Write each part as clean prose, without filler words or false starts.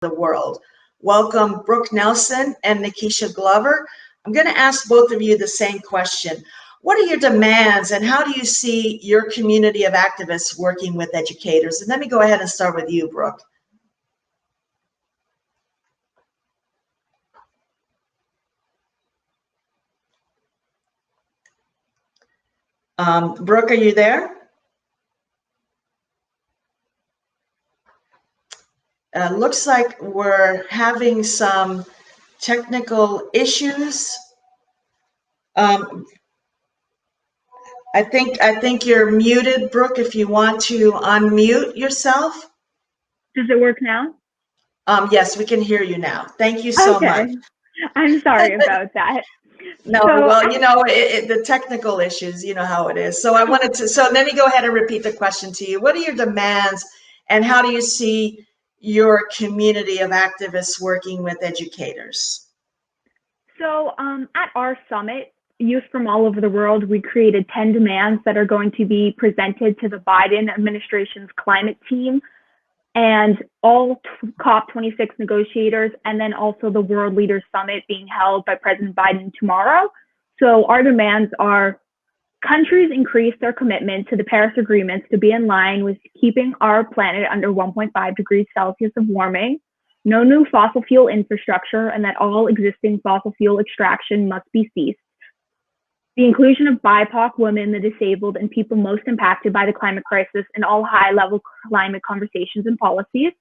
the world. Welcome, Brooke Nelson and Nikisha Glover. I'm going to ask both of you the same question. What are your demands and how do you see your community of activists working with educators? And let me go ahead and start with you, Brooke. Brooke, are you there? Looks like we're having some technical issues. I think you're muted, Brooke, if you want to unmute yourself. Does it work now? Yes, we can hear you now. Thank you so much. I'm sorry about that. No, so, well, you know, the technical issues, you know how it is. So so let me go ahead and repeat the question to you. What are your demands and how do you see your community of activists working with educators? So at our summit, youth from all over the world, we created 10 demands that are going to be presented to the Biden administration's climate team and all COP26 negotiators, and then also the World Leaders Summit being held by President Biden tomorrow. So our demands are countries increase their commitment to the Paris agreements to be in line with keeping our planet under 1.5 degrees Celsius of warming, no new fossil fuel infrastructure, and that all existing fossil fuel extraction must be ceased. The inclusion of BIPOC, women, the disabled, and people most impacted by the climate crisis in all high-level climate conversations and policies.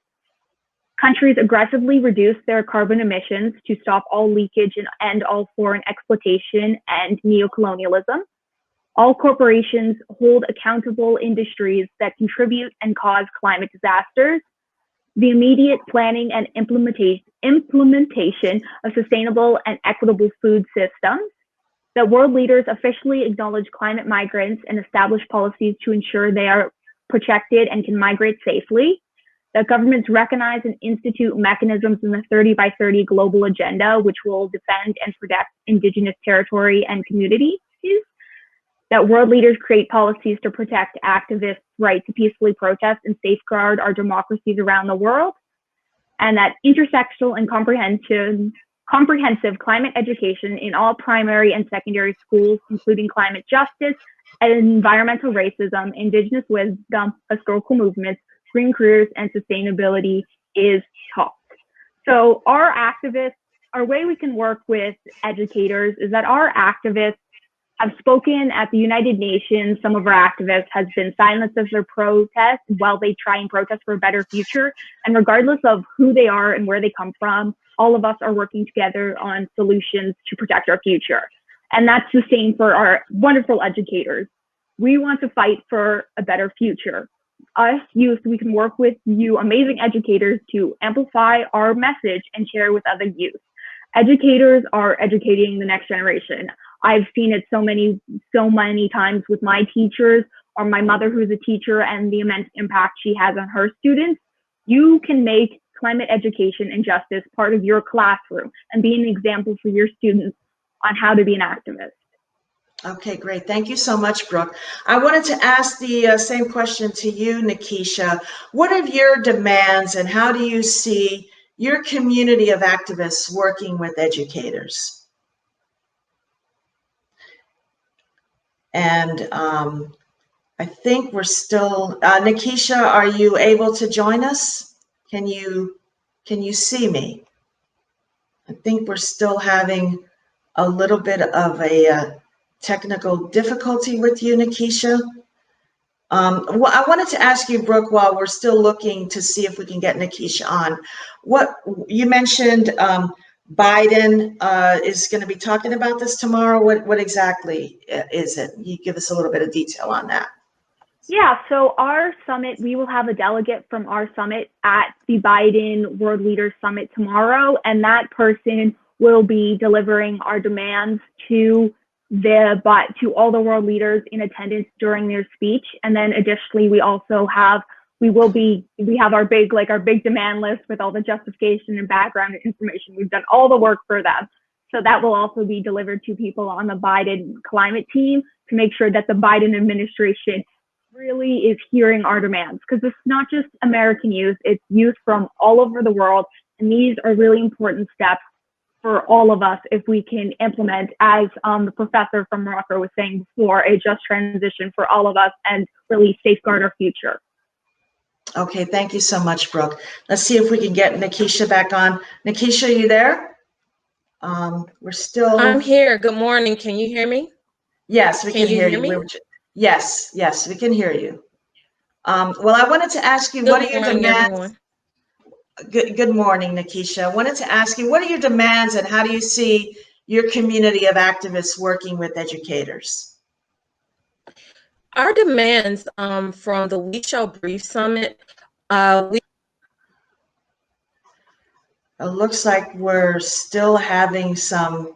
Countries aggressively reduce their carbon emissions to stop all leakage and end all foreign exploitation and neocolonialism. All corporations hold accountable industries that contribute and cause climate disasters. The immediate planning and implementation of sustainable and equitable food systems. That world leaders officially acknowledge climate migrants and establish policies to ensure they are protected and can migrate safely. That governments recognize and institute mechanisms in the 30 by 30 global agenda, which will defend and protect indigenous territory and communities. That world leaders create policies to protect activists' right to peacefully protest and safeguard our democracies around the world. And that intersectional and comprehensive climate education in all primary and secondary schools, including climate justice, environmental racism, indigenous wisdom, historical movements, green careers, and sustainability is taught. So our way we can work with educators is that our activists have spoken at the United Nations. Some of our activists has been silenced as their protest while they try and protest for a better future. And regardless of who they are and where they come from, all of us are working together on solutions to protect our future. And that's the same for our wonderful educators. We want to fight for a better future. Us youth, we can work with you amazing educators to amplify our message and share with other youth. Educators are educating the next generation. I've seen it so many times with my teachers or my mother who's a teacher and the immense impact she has on her students. You can make climate education and justice part of your classroom and be an example for your students on how to be an activist. Okay, great. Thank you so much, Brooke. I wanted to ask the same question to you, Nikisha. What are your demands and how do you see your community of activists working with educators? And I think we're still, Nikisha, are you able to join us? Can you see me? I think we're still having a little bit of a technical difficulty with you, Nikisha. Well, I wanted to ask you, Brooke, while we're still looking to see if we can get Nikisha on, what you mentioned, Biden is going to be talking about this tomorrow. What exactly is it? You give us a little bit of detail on that. Yeah, so our summit, we will have a delegate from our summit at the Biden World Leaders Summit tomorrow, and that person will be delivering our demands to all the world leaders in attendance during their speech. And then additionally, we have our big demand list with all the justification and background information. We've done all the work for them. So that will also be delivered to people on the Biden climate team to make sure that the Biden administration really is hearing our demands, because it's not just American youth, it's youth from all over the world And these are really important steps for all of us if we can implement, as the professor from Morocco was saying before, a just transition for all of us and really safeguard our future. Okay, thank you so much, Brooke. Let's see if we can get Nikisha back on. Nikisha, are you there? We're still. I'm here. Good morning. Can you hear me? Yes, we can hear you. Me? Yes, we can hear you. Well, I wanted to ask you, what are your demands? Everyone. Good morning, Nikisha. I wanted to ask you, what are your demands and how do you see your community of activists working with educators? Our demands from the We Shall Brief Summit, It looks like we're still having some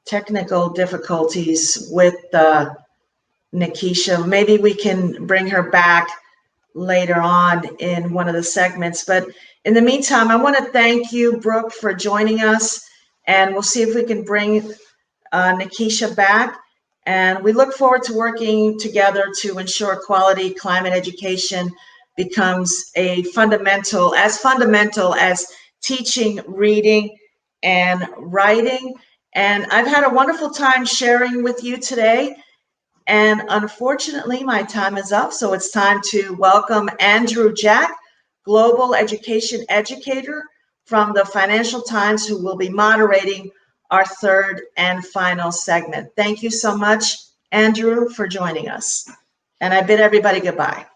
technical difficulties with Nikisha. Maybe we can bring her back later on in one of the segments. But in the meantime, I want to thank you, Brooke, for joining us. And we'll see if we can bring Nikisha back. And we look forward to working together to ensure quality climate education becomes as fundamental as teaching, reading, and writing. And I've had a wonderful time sharing with you today. And unfortunately, my time is up. So it's time to welcome Andrew Jack, Global Education Educator from the Financial Times, who will be moderating our third and final segment. Thank you so much, Andrew, for joining us. And I bid everybody goodbye.